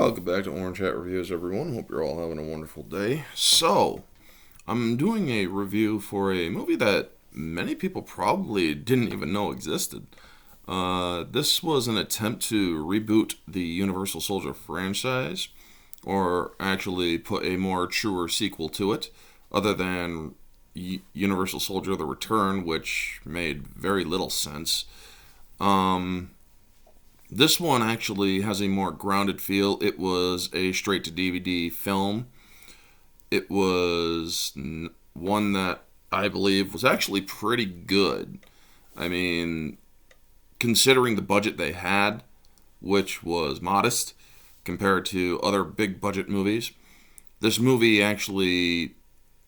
Welcome back to Orange Hat Reviews, everyone. Hope you're all having a wonderful day. So, I'm doing a review for a movie that many people probably didn't even know existed. This was an attempt to reboot the Universal Soldier franchise, or actually put a more truer sequel to it, other than Universal Soldier: The Return, which made very little sense. This one actually has a more grounded feel. It was a straight to DVD film. It was one that I believe was actually pretty good. I mean, considering the budget they had, which was modest compared to other big budget movies, this movie actually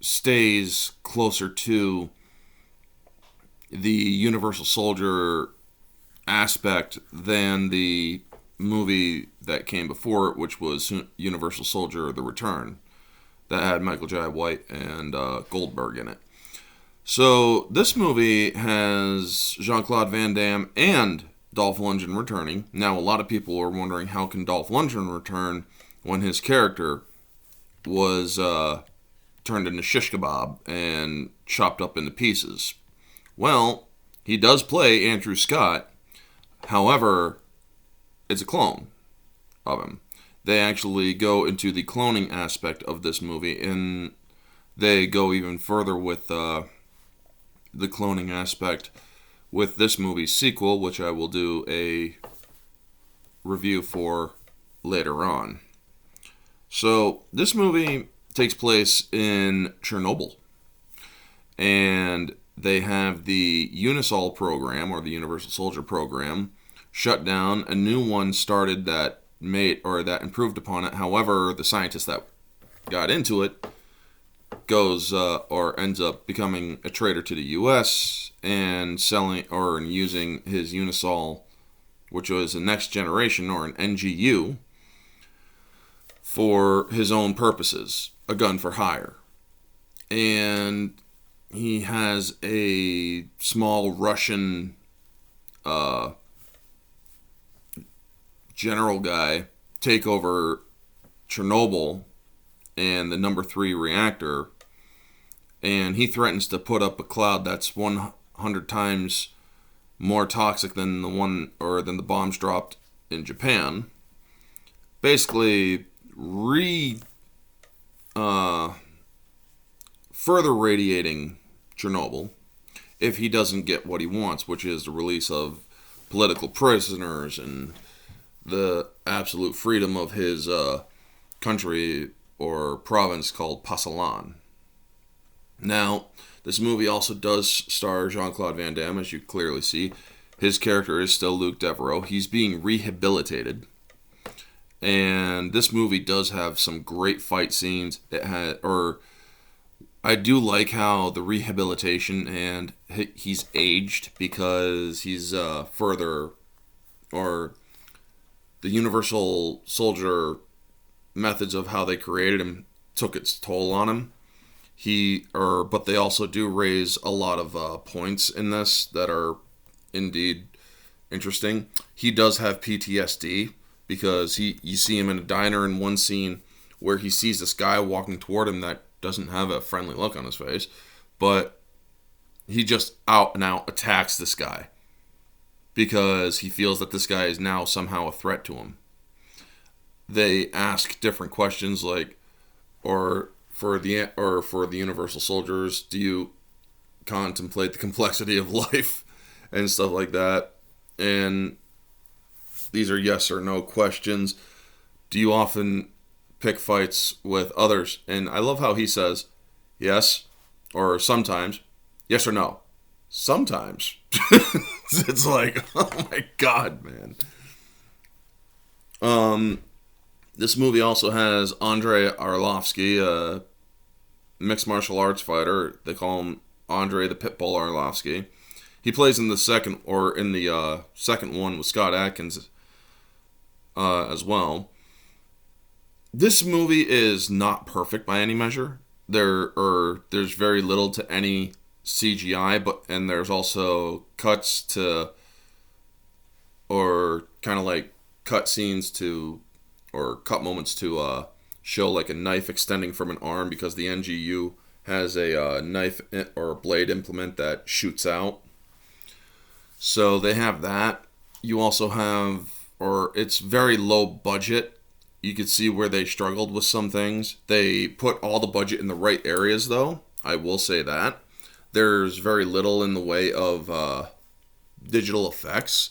stays closer to the Universal Soldier aspect than the movie that came before it, which was Universal Soldier: The Return, that had Michael Jai White and Goldberg in it. So this movie has Jean-Claude Van Damme and Dolph Lundgren returning. Now, a lot of people are wondering, how can Dolph Lundgren return when his character was turned into shish kebab and chopped up into pieces? Well, he does play Andrew Scott. However, it's a clone of him. They actually go into the cloning aspect of this movie, and they go even further with the cloning aspect with this movie's sequel, which I will do a review for later on. So, this movie takes place in Chernobyl, and they have the Unisol program, or the Universal Soldier program, shut down. A new one started that improved upon it. However, the scientist that got into it goes or ends up becoming a traitor to the U.S. and selling or using his Unisol, which was a next generation or an NGU, for his own purposes, a gun for hire. And he has a small Russian general guy take over Chernobyl and the number 3 reactor, and he threatens to put up a cloud that's 100 times more toxic than the bombs dropped in Japan. Basically, further radiating Chernobyl if he doesn't get what he wants, which is the release of political prisoners and the absolute freedom of his country or province called Pasalan. Now, this movie also does star Jean-Claude Van Damme, as you clearly see. His character is still Luke Devereaux. He's being rehabilitated. And this movie does have some great fight scenes. I do like how the rehabilitation, and he's aged because he's the Universal Soldier methods of how they created him took its toll on him. But they also do raise a lot of points in this that are indeed interesting. He does have PTSD because you see him in a diner in one scene where he sees this guy walking toward him that doesn't have a friendly look on his face, but he just out and out attacks this guy because he feels that this guy is now somehow a threat to him. They ask different questions for the Universal Soldiers, do you contemplate the complexity of life and stuff like that? And these are yes or no questions. Do you often pick fights with others? And I love how he says yes, or sometimes, yes or no. Sometimes. It's like, oh my God, man. This movie also has Andrei Arlovsky, a mixed martial arts fighter. They call him Andrei the Pitbull Arlovsky. He plays in the second one with Scott Adkins as well. This movie is not perfect by any measure. There's very little to any CGI, and there's also cuts to, or kind of like cut scenes to or cut moments to show like a knife extending from an arm because the NGU has a knife or a blade implement that shoots out. So they have that. You also have, or it's very low budget. You could see where they struggled with some things. They put all the budget in the right areas, though. I will say that. There's very little in the way of digital effects.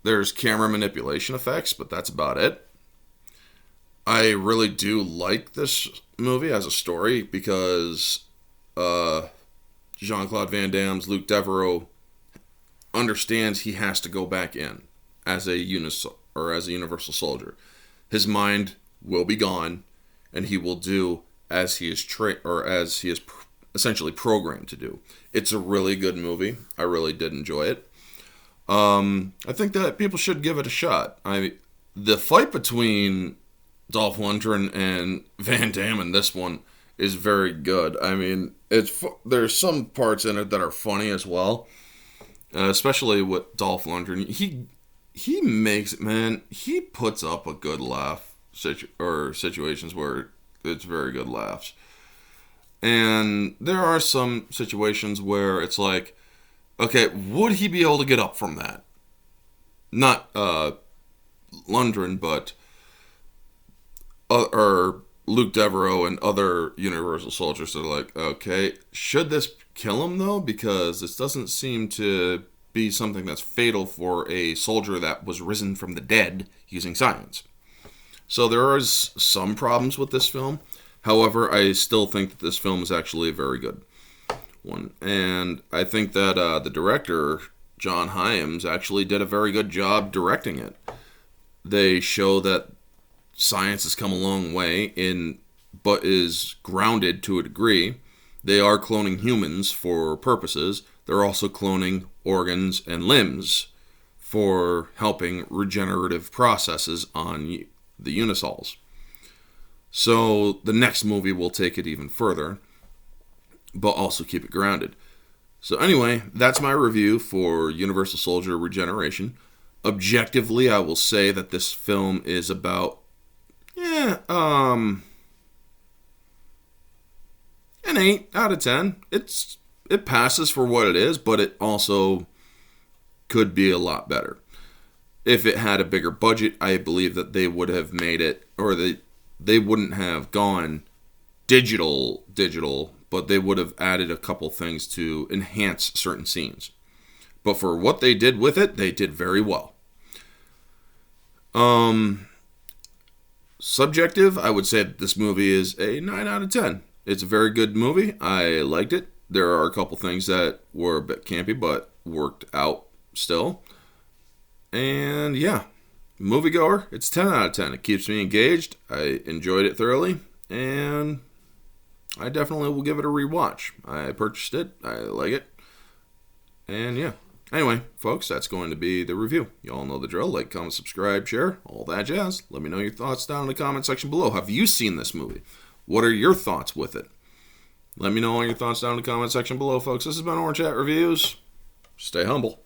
There's camera manipulation effects, but that's about it. I really do like this movie as a story because Jean-Claude Van Damme's Luke Devereaux understands he has to go back in as a universal soldier. His mind will be gone, and he will do as he is essentially programmed to do. It's a really good movie. I really did enjoy it. I think that people should give it a shot. The fight between Dolph Lundgren and Van Damme in this one is very good. I mean, there's some parts in it that are funny as well, especially with Dolph Lundgren. He makes it, man. He puts up a good laugh situations where it's very good laughs. And there are some situations where it's like, okay, would he be able to get up from that? Not Lundgren, but or Luke Devereaux and other Universal soldiers are like, okay, should this kill him though? Because this doesn't seem to be something that's fatal for a soldier that was risen from the dead using science. So there are some problems with this film. However, I still think that this film is actually a very good one. And I think that the director, John Hyams, actually did a very good job directing it. They show that science has come a long way, but is grounded to a degree. They are cloning humans for purposes. They're also cloning organs and limbs for helping regenerative processes on the Unisols. So the next movie will take it even further, but also keep it grounded. So anyway, that's my review for Universal Soldier Regeneration. Objectively, I will say that this film is about, an 8 out of 10. It passes for what it is, but it also could be a lot better. If it had a bigger budget, I believe that they would have made it, or they wouldn't have gone digital, but they would have added a couple things to enhance certain scenes. But for what they did with it, they did very well. Subjective, I would say that this movie is a 9 out of 10. It's a very good movie. I liked it. There are a couple things that were a bit campy, but worked out still. And yeah, moviegoer, it's 10 out of 10. It keeps me engaged. I enjoyed it thoroughly, and I definitely will give it a rewatch. I purchased it. I like it. And yeah. Anyway, folks, that's going to be the review. You all know the drill. Like, comment, subscribe, share, all that jazz. Let me know your thoughts down in the comment section below. Have you seen this movie? What are your thoughts with it? Let me know all your thoughts down in the comment section below, folks. This has been Orange Chat Reviews. Stay humble.